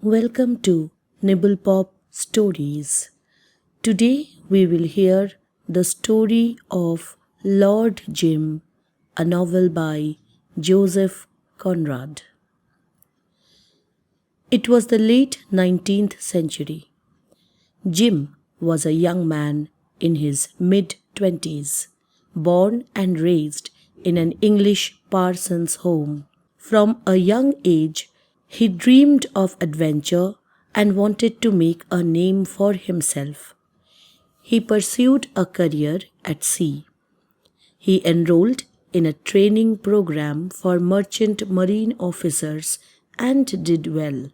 Welcome to NibblePop Stories. Today we will hear the story of Lord Jim, a novel by Joseph Conrad. It was the late 19th century. Jim was a young man in his mid-20s, born and raised in an English parson's home. From a young age, he dreamed of adventure and wanted to make a name for himself. He pursued a career at sea. He enrolled in a training program for merchant marine officers and did well.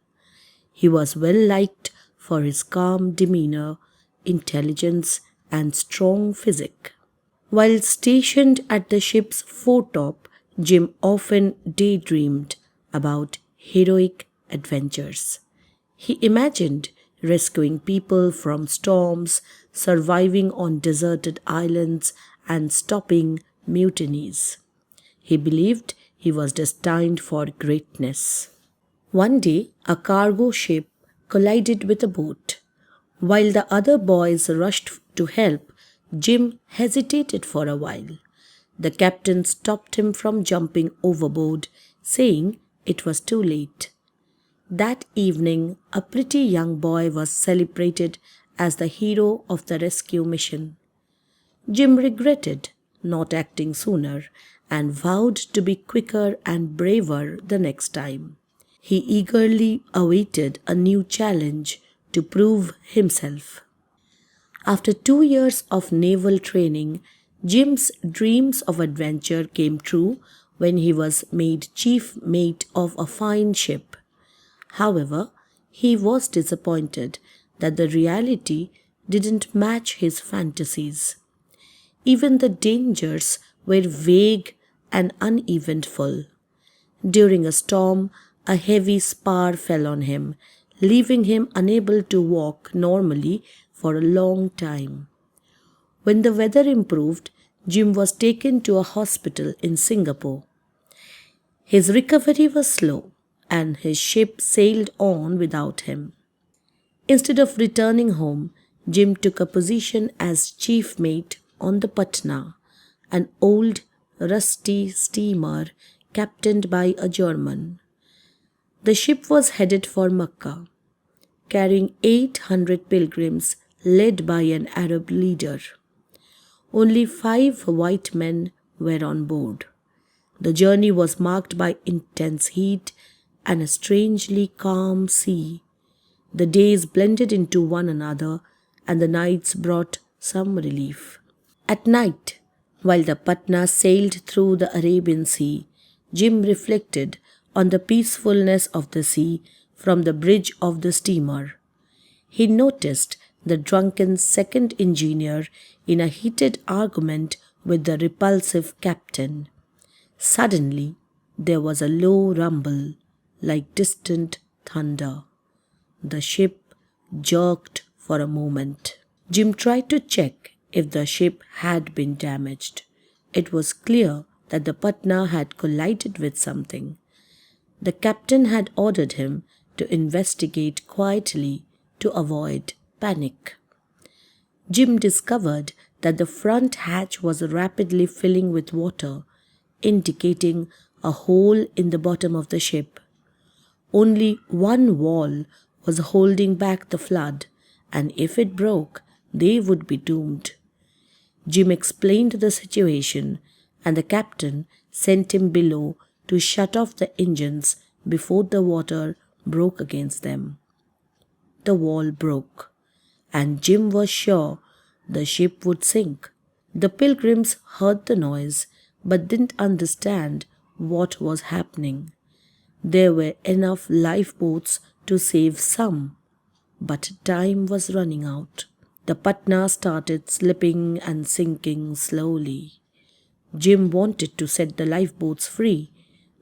He was well liked for his calm demeanor, intelligence, and strong physique. While stationed at the ship's foretop, Jim often daydreamed about heroic adventures. He imagined rescuing people from storms, surviving on deserted islands, and stopping mutinies. He believed he was destined for greatness. One day, a cargo ship collided with a boat. While the other boys rushed to help, Jim hesitated for a while. The captain stopped him from jumping overboard, saying it was too late. That evening, a pretty young boy was celebrated as the hero of the rescue mission. Jim regretted not acting sooner and vowed to be quicker and braver the next time. He eagerly awaited a new challenge to prove himself. After 2 years of naval training, Jim's dreams of adventure came true when he was made chief mate of a fine ship. However, he was disappointed that the reality didn't match his fantasies. Even the dangers were vague and uneventful. During a storm, a heavy spar fell on him, leaving him unable to walk normally for a long time. When the weather improved, Jim was taken to a hospital in Singapore. His recovery was slow, and his ship sailed on without him. Instead of returning home, Jim took a position as chief mate on the Patna, an old, rusty steamer captained by a German. The ship was headed for Mecca, carrying 800 pilgrims led by an Arab leader. Only 5 white men were on board. The journey was marked by intense heat and a strangely calm sea. The days blended into one another, and the nights brought some relief. At night, while the Patna sailed through the Arabian Sea, Jim reflected on the peacefulness of the sea from the bridge of the steamer. He noticed the drunken second engineer in a heated argument with the repulsive captain. Suddenly, there was a low rumble, like distant thunder. The ship jerked for a moment. Jim tried to check if the ship had been damaged. It was clear that the Patna had collided with something. The captain had ordered him to investigate quietly to avoid panic. Jim discovered that the front hatch was rapidly filling with water, indicating a hole in the bottom of the ship. Only one wall was holding back the flood, and if it broke, they would be doomed. Jim explained the situation, and the captain sent him below to shut off the engines before the water broke against them. The wall broke, and Jim was sure the ship would sink. The pilgrims heard the noise but didn't understand what was happening. There were enough lifeboats to save some, but time was running out. The Patna started slipping and sinking slowly. Jim wanted to set the lifeboats free,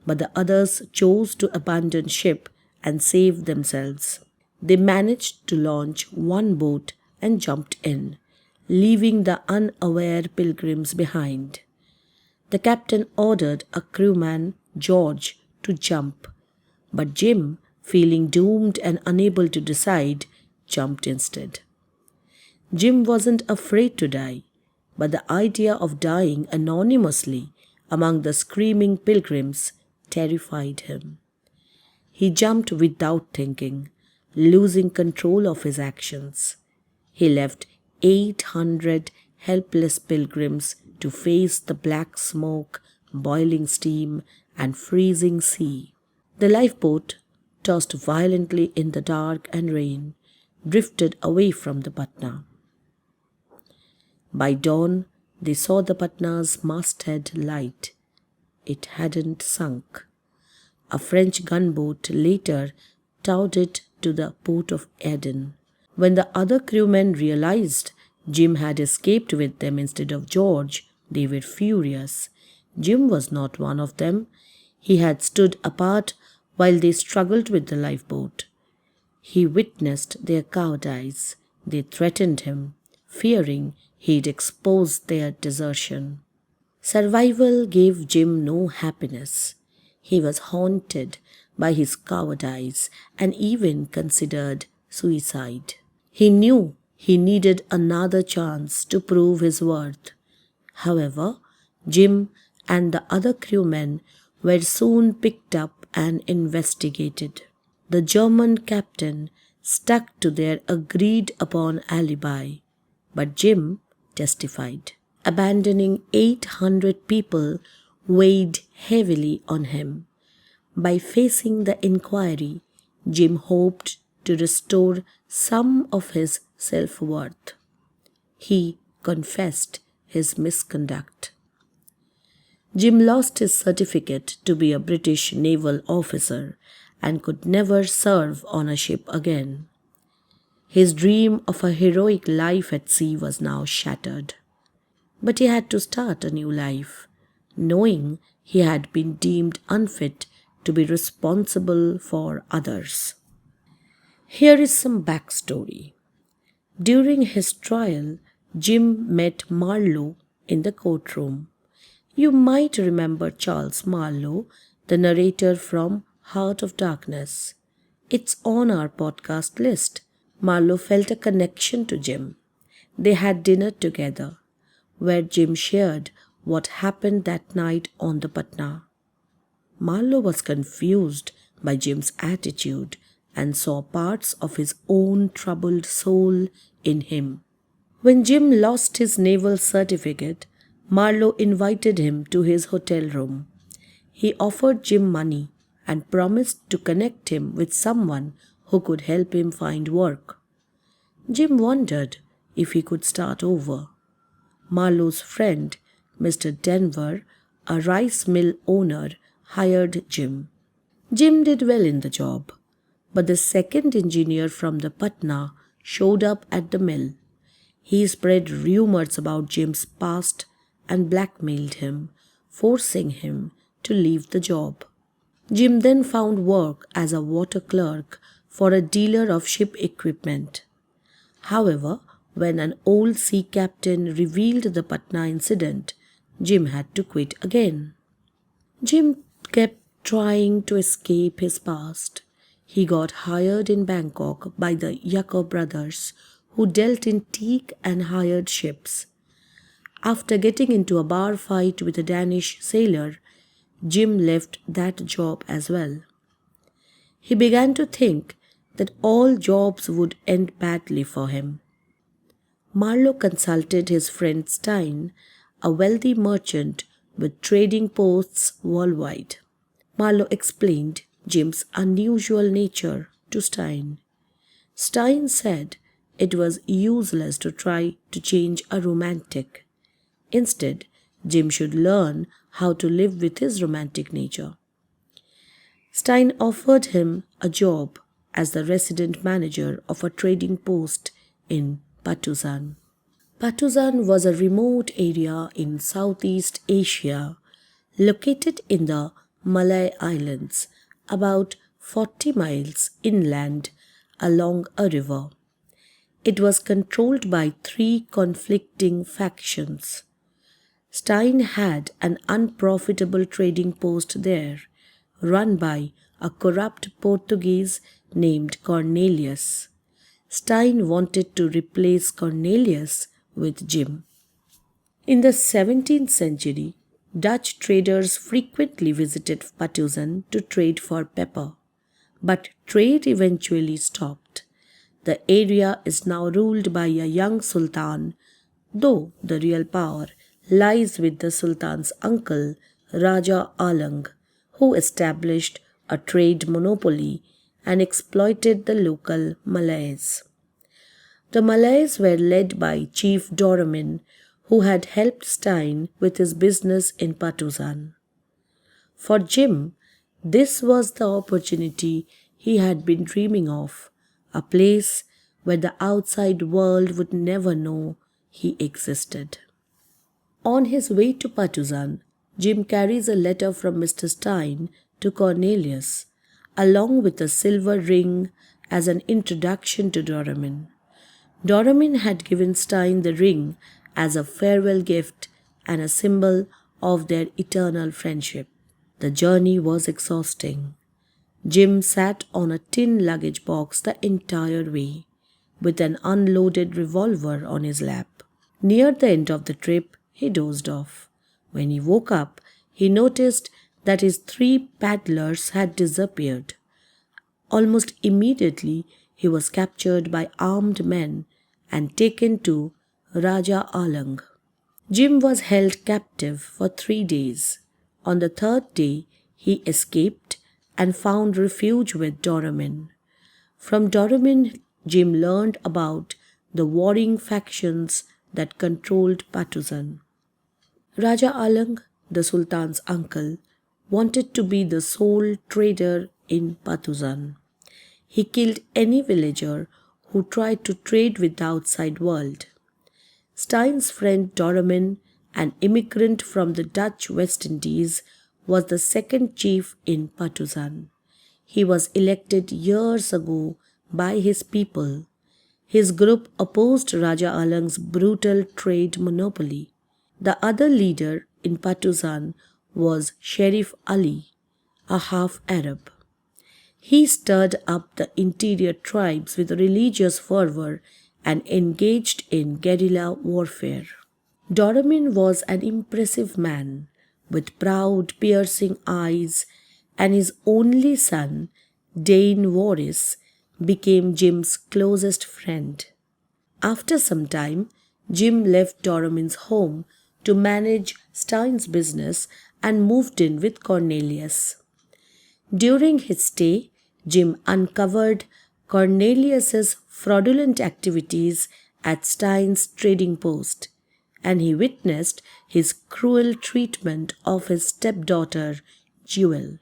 but the others chose to abandon ship and save themselves. They managed to launch one boat and jumped in, leaving the unaware pilgrims behind. The captain ordered a crewman, George, to jump, but Jim feeling doomed and unable to decide, jumped instead. Jim wasn't afraid to die, but the idea of dying anonymously among the screaming pilgrims terrified him. He jumped without thinking, losing control of his actions. He left 800 helpless pilgrims to face the black smoke, boiling steam, and freezing sea. The lifeboat, tossed violently in the dark and rain, drifted away from the Patna. By dawn, they saw the Patna's masthead light. It hadn't sunk. A French gunboat later towed it to the port of Aden. When the other crewmen realized Jim had escaped with them instead of George, they were furious. Jim was not one of them. He had stood apart while they struggled with the lifeboat. He witnessed their cowardice. They threatened him, fearing he'd expose their desertion. Survival gave Jim no happiness. He was haunted by his cowardice and even considered suicide. He knew he needed another chance to prove his worth. However, Jim and the other crewmen were soon picked up and investigated. The German captain stuck to their agreed-upon alibi, but Jim testified. Abandoning 800 people weighed heavily on him. By facing the inquiry, Jim hoped to restore some of his self-worth. He confessed his misconduct. Jim lost his certificate to be a British naval officer and could never serve on a ship again. His dream of a heroic life at sea was now shattered. But he had to start a new life, knowing he had been deemed unfit to be responsible for others. Here is some backstory. During his trial, Jim met Marlowe in the courtroom. You might remember Charles Marlowe, the narrator from Heart of Darkness. It's on our podcast list. Marlowe felt a connection to Jim. They had dinner together, where Jim shared what happened that night on the Patna. Marlowe was confused by Jim's attitude and saw parts of his own troubled soul in him. When Jim lost his naval certificate, Marlowe invited him to his hotel room. He offered Jim money and promised to connect him with someone who could help him find work. Jim wondered if he could start over. Marlowe's friend, Mr. Denver, a rice mill owner, hired Jim. Jim did well in the job, but the second engineer from the Patna showed up at the mill. He spread rumors about Jim's past and blackmailed him, forcing him to leave the job. Jim then found work as a water clerk for a dealer of ship equipment. However, when an old sea captain revealed the Patna incident, Jim had to quit again. Jim kept trying to escape his past. He got hired in Bangkok by the Yacob brothers, who dealt in teak and hired ships. After getting into a bar fight with a Danish sailor, Jim left that job as well. He began to think that all jobs would end badly for him. Marlowe consulted his friend Stein, a wealthy merchant with trading posts worldwide. Marlowe explained Jim's unusual nature to Stein. Stein said it was useless to try to change a romantic. Instead, Jim should learn how to live with his romantic nature. Stein offered him a job as the resident manager of a trading post in Patuzan. Patuzan was a remote area in Southeast Asia, located in the Malay Islands, about 40 miles inland along a river. It was controlled by 3 conflicting factions. Stein had an unprofitable trading post there, run by a corrupt Portuguese named Cornelius. Stein wanted to replace Cornelius with Jim. In the 17th century, Dutch traders frequently visited Patusan to trade for pepper, but trade eventually stopped. The area is now ruled by a young sultan, though the real power lies with the sultan's uncle, Raja Alang, who established a trade monopoly and exploited the local Malays. The Malays were led by Chief Doramin, who had helped Stein with his business in Patusan. For Jim, this was the opportunity he had been dreaming of, a place where the outside world would never know he existed. On his way to Patusan, Jim carries a letter from Mr. Stein to Cornelius, along with a silver ring as an introduction to Doramin. Doramin had given Stein the ring as a farewell gift and a symbol of their eternal friendship. The journey was exhausting. Jim sat on a tin luggage box the entire way, with an unloaded revolver on his lap. Near the end of the trip, he dozed off. When he woke up, he noticed that his 3 paddlers had disappeared. Almost immediately, he was captured by armed men and taken to Raja Alang. Jim was held captive for 3 days. On the 3rd day, he escaped and found refuge with Doramin. From Doramin, Jim learned about the warring factions that controlled Patusan. Raja Alang, the Sultan's uncle, wanted to be the sole trader in Patusan. He killed any villager who tried to trade with the outside world. Stein's friend Doramin, an immigrant from the Dutch West Indies, was the second chief in Patusan. He was elected years ago by his people. His group opposed Raja Alang's brutal trade monopoly. The other leader in Patusan was Sharif Ali, a half-Arab. He stirred up the interior tribes with religious fervor and engaged in guerrilla warfare. Doramin was an impressive man with proud, piercing eyes, and his only son, Dane Warris, became Jim's closest friend. After some time, Jim left Doramin's home to manage Stein's business and moved in with Cornelius. During his stay, Jim uncovered Cornelius's fraudulent activities at Stein's trading post, and he witnessed his cruel treatment of his stepdaughter, Jewel.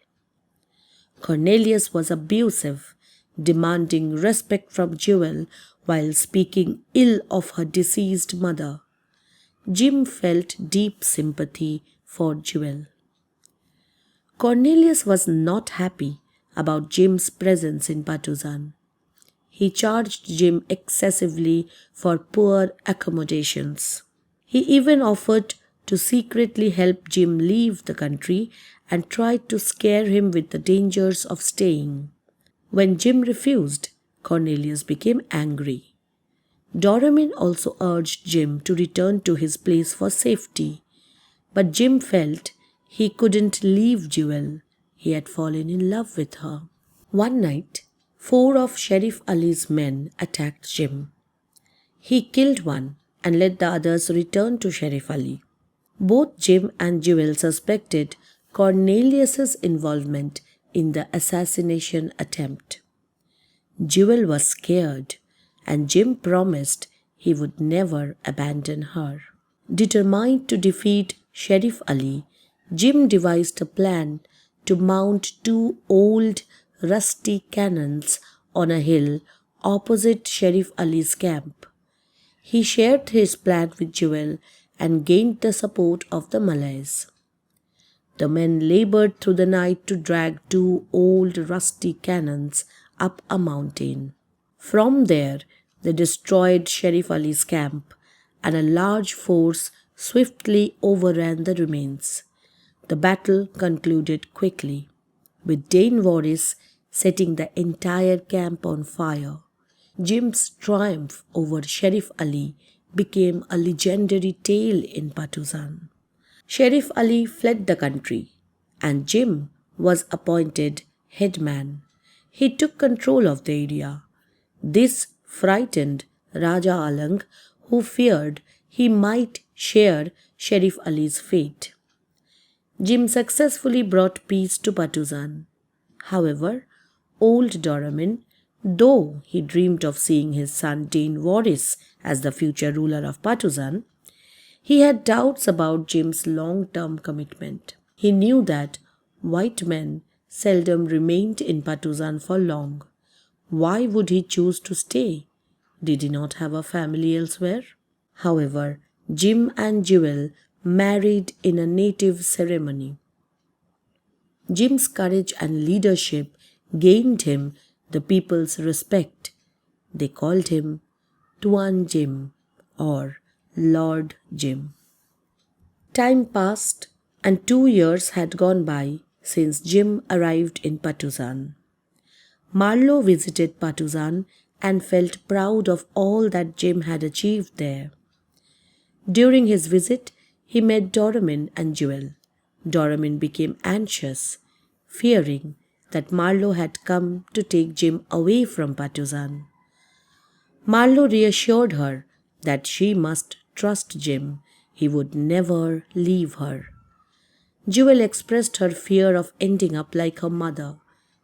Cornelius was abusive, demanding respect from Jewel while speaking ill of her deceased mother. Jim felt deep sympathy for Jewel. Cornelius was not happy about Jim's presence in Patusan. He charged Jim excessively for poor accommodations. He even offered to secretly help Jim leave the country and tried to scare him with the dangers of staying. When Jim refused, Cornelius became angry. Doramin also urged Jim to return to his place for safety, but Jim felt he couldn't leave Jewel. He had fallen in love with her. One night, 4 of Sharif Ali's men attacked Jim. He killed one and let the others return to Sharif Ali. Both Jim and Jewel suspected Cornelius's involvement in the assassination attempt. Jewel was scared, and Jim promised he would never abandon her. Determined to defeat Sharif Ali, Jim devised a plan to mount 2 old, rusty cannons on a hill opposite Sharif Ali's camp. He shared his plan with Jewel and gained the support of the Malays. The men labored through the night to drag 2 old, rusty cannons up a mountain. From there, they destroyed Sharif Ali's camp, and a large force swiftly overran the remains. The battle concluded quickly. with Dane Warris setting the entire camp on fire. Jim's triumph over Sharif Ali became a legendary tale in Patuzan. Sharif Ali fled the country, and Jim was appointed headman. He took control of the area. This frightened Raja Alang, who feared he might share Sharif Ali's fate. Jim successfully brought peace to Patuzan. However, old Doramin, though he dreamed of seeing his son Dane Warris as the future ruler of Patuzan, he had doubts about Jim's long-term commitment. He knew that white men seldom remained in Patuzan for long. Why would he choose to stay? Did he not have a family elsewhere? However, Jim and Jewel married in a native ceremony. Jim's courage and leadership gained him the people's respect. They called him Tuan Jim or Lord Jim. Time passed and 2 years had gone by since Jim arrived in Patuzan. Marlowe visited Patuzan and felt proud of all that Jim had achieved there. During his visit, he met Doramin and Jewel. Doramin became anxious, fearing that Marlowe had come to take Jim away from Patuzan. Marlowe reassured her that she must trust Jim. He would never leave her. Jewel expressed her fear of ending up like her mother,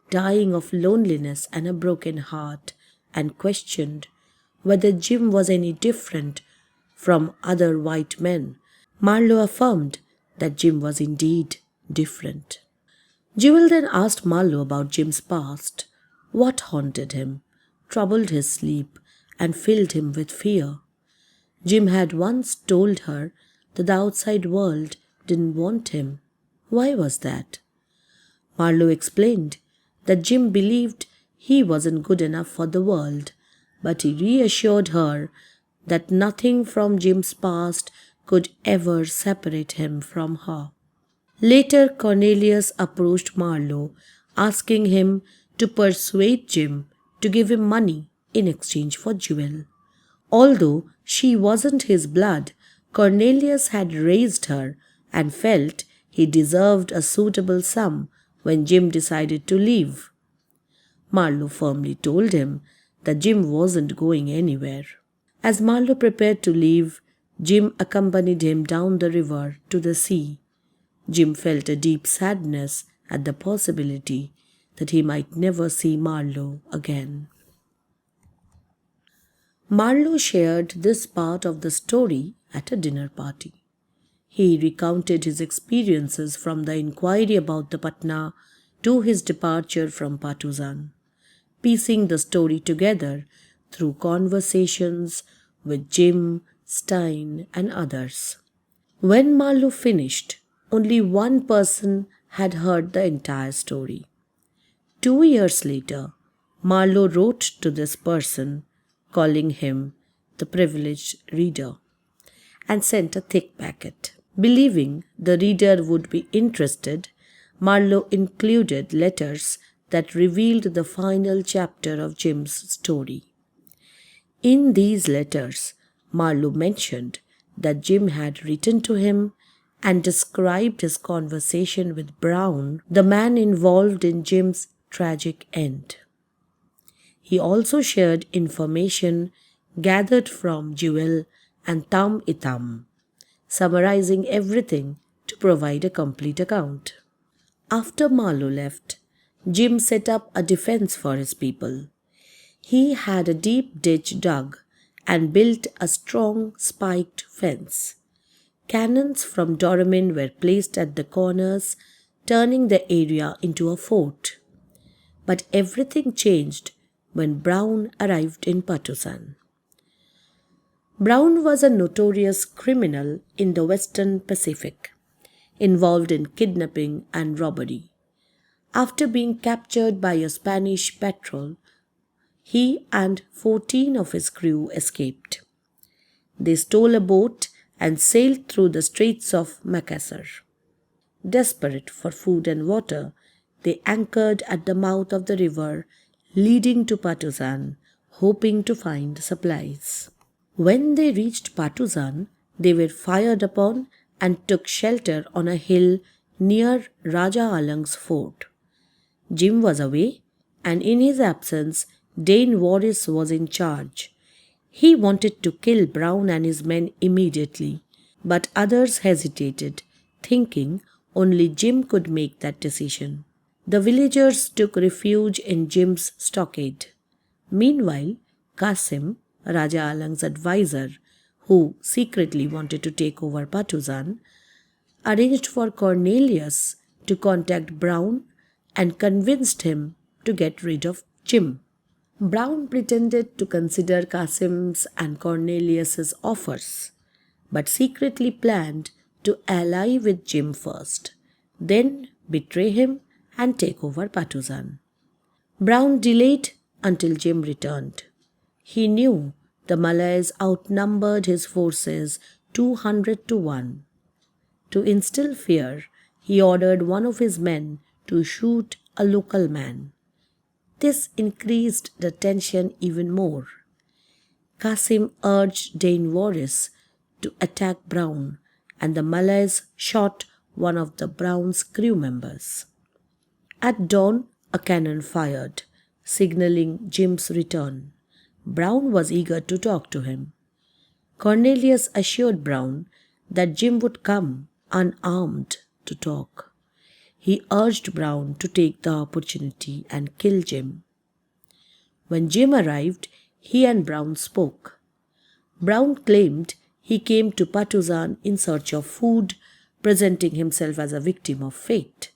dying of loneliness and a broken heart, and questioned whether Jim was any different from other white men. Marlowe affirmed that Jim was indeed different. Jewel then asked Marlowe about Jim's past, what haunted him, troubled his sleep, and filled him with fear. Jim had once told her that the outside world didn't want him. Why was that? Marlowe explained that Jim believed he wasn't good enough for the world, but he reassured her that nothing from Jim's past could ever separate him from her. Later, Cornelius approached Marlowe, asking him to persuade Jim to give him money in exchange for Jewel. Although she wasn't his blood, Cornelius had raised her and felt he deserved a suitable sum when Jim decided to leave. Marlowe firmly told him that Jim wasn't going anywhere. As Marlowe prepared to leave, Jim accompanied him down the river to the sea. Jim felt a deep sadness at the possibility that he might never see Marlowe again. Marlowe shared this part of the story at a dinner party. He recounted his experiences from the inquiry about the Patna to his departure from Patuzan, piecing the story together through conversations with Jim, Stein, and others. When Marlowe finished, only one person had heard the entire story. 2 years later, Marlowe wrote to this person, calling him the privileged reader, and sent a thick packet. Believing the reader would be interested, Marlowe included letters that revealed the final chapter of Jim's story. In these letters, Marlowe mentioned that Jim had written to him and described his conversation with Brown, the man involved in Jim's tragic end. He also shared information gathered from Jewel and Tam Itam, summarizing everything to provide a complete account. After Marlowe left, Jim set up a defense for his people. He had a deep ditch dug and built a strong spiked fence. Cannons from Doramin were placed at the corners, turning the area into a fort. But everything changed when Brown arrived in Patuzan. Brown was a notorious criminal in the Western Pacific, involved in kidnapping and robbery. After being captured by a Spanish patrol, he and 14 of his crew escaped. They stole a boat and sailed through the Straits of Macassar. Desperate for food and water, they anchored at the mouth of the river leading to Patuzan, hoping to find supplies. When they reached Patuzan, they were fired upon and took shelter on a hill near Raja Alang's fort. Jim was away, and in his absence, Dane Warris was in charge. He wanted to kill Brown and his men immediately, but others hesitated, thinking only Jim could make that decision. The villagers took refuge in Jim's stockade. Meanwhile, Qasim, Raja Alang's advisor, who secretly wanted to take over Patuzan, arranged for Cornelius to contact Brown and convinced him to get rid of Jim. Brown pretended to consider Qasim's and Cornelius's offers, but secretly planned to ally with Jim first, then betray him and take over Patuzan. Brown delayed until Jim returned. He knew the Malays outnumbered his forces 200 to 1. To instill fear, he ordered one of his men to shoot a local man. This increased the tension even more. Qasim urged Dane Warris to attack Brown, and the Malays shot one of the Brown's crew members. At dawn, a cannon fired, signaling Jim's return. Brown was eager to talk to him. Cornelius assured Brown that Jim would come unarmed to talk. He urged Brown to take the opportunity and kill Jim. When Jim arrived, he and Brown spoke. Brown claimed he came to Patuzan in search of food, presenting himself as a victim of fate.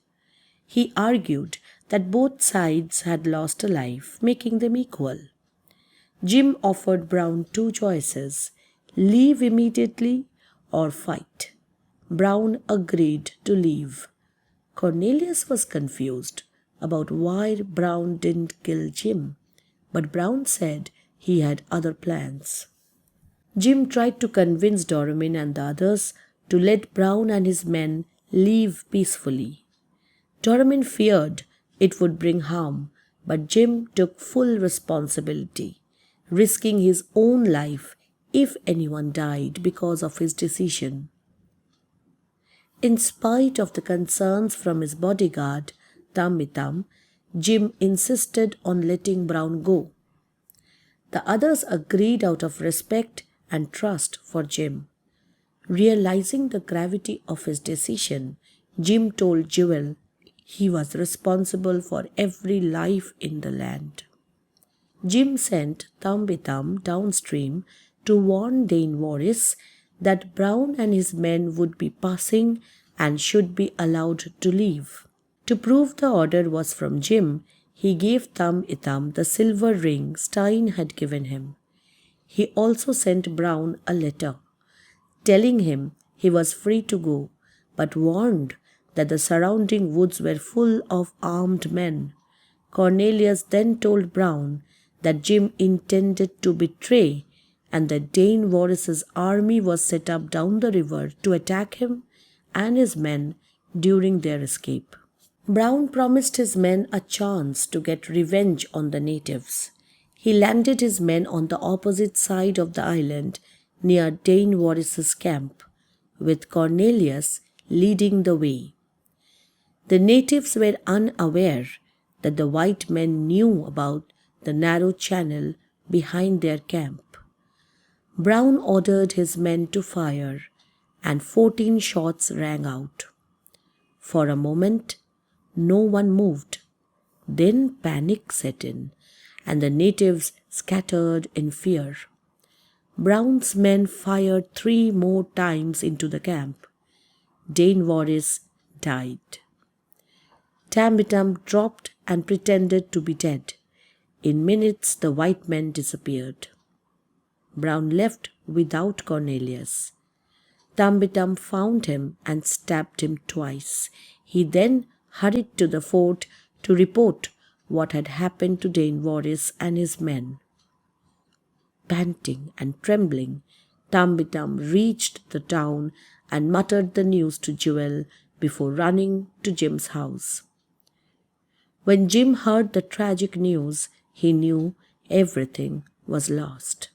He argued that both sides had lost a life, making them equal. Jim offered Brown two choices: leave immediately or fight. Brown agreed to leave. Cornelius was confused about why Brown didn't kill Jim, but Brown said he had other plans. Jim tried to convince Doramin and the others to let Brown and his men leave peacefully. Doramin feared it would bring harm, but Jim took full responsibility, risking his own life if anyone died because of his decision. In spite of the concerns from his bodyguard, Tambitam, Jim insisted on letting Brown go. The others agreed out of respect and trust for Jim. Realizing the gravity of his decision, Jim told Jewel he was responsible for every life in the land. Jim sent Tambitam downstream to warn Dane Warris that Brown and his men would be passing and should be allowed to leave. To prove the order was from Jim, he gave Tambitam the silver ring Stein had given him. He also sent Brown a letter, telling him he was free to go, but warned that the surrounding woods were full of armed men. Cornelius then told Brown that Jim intended to betray and that Dane Warris's army was set up down the river to attack him and his men during their escape. Brown promised his men a chance to get revenge on the natives. He landed his men on the opposite side of the island near Dane Warris's camp, with Cornelius leading the way. The natives were unaware that the white men knew about the narrow channel behind their camp. Brown ordered his men to fire, and 14 shots rang out. For a moment, no one moved. Then panic set in, and the natives scattered in fear. Brown's men fired 3 more times into the camp. Dane Warris died. Tambitam dropped and pretended to be dead. In minutes, the white men disappeared. Brown left without Cornelius. Tambitam found him and stabbed him twice. He then hurried to the fort to report what had happened to Dane Warris and his men. Panting and trembling, Tambitam reached the town and muttered the news to Jewel before running to Jim's house. When Jim heard the tragic news, he knew everything was lost,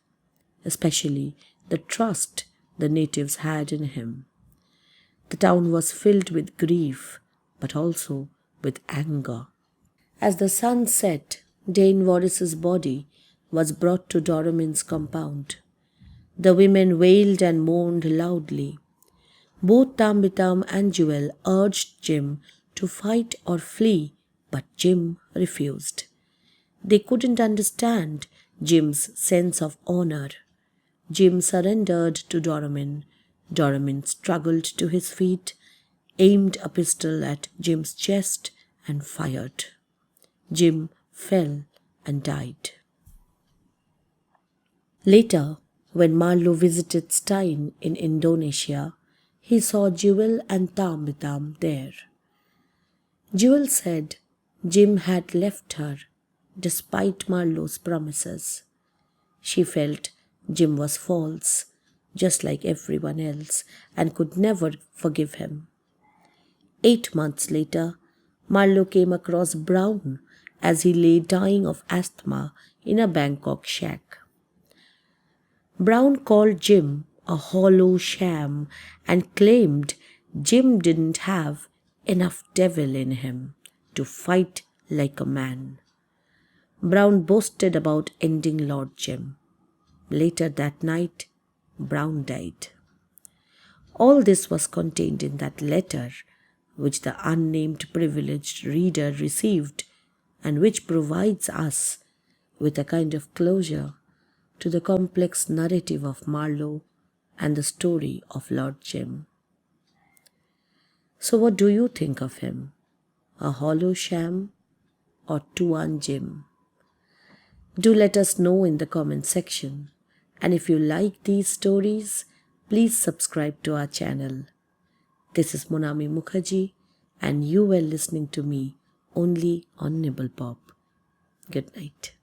especially the trust the natives had in him. The town was filled with grief, but also with anger. As the sun set, Dane Wallace's body was brought to Doramin's compound. The women wailed and mourned loudly. Both Tambitam and Jewel urged Jim to fight or flee, but Jim refused. They couldn't understand Jim's sense of honor. Jim surrendered to Doramin. Doramin struggled to his feet, aimed a pistol at Jim's chest, and fired. Jim fell and died. Later, when Marlowe visited Stein in Indonesia, he saw Jewel and Tambitam there. Jewel said Jim had left her despite Marlowe's promises. She felt Jim was false, just like everyone else, and could never forgive him. 8 months later, Marlowe came across Brown as he lay dying of asthma in a Bangkok shack. Brown called Jim a hollow sham and claimed Jim didn't have enough devil in him to fight like a man. Brown boasted about ending Lord Jim. Later that night, Brown died. All this was contained in that letter which the unnamed privileged reader received and which provides us with a kind of closure to the complex narrative of Marlowe and the story of Lord Jim. So what do you think of him? A hollow sham or Tuan Jim? Do let us know in the comment section. And if you like these stories, please subscribe to our channel. This is Monami Mukherjee and you were listening to me only on NibblePop. Good night.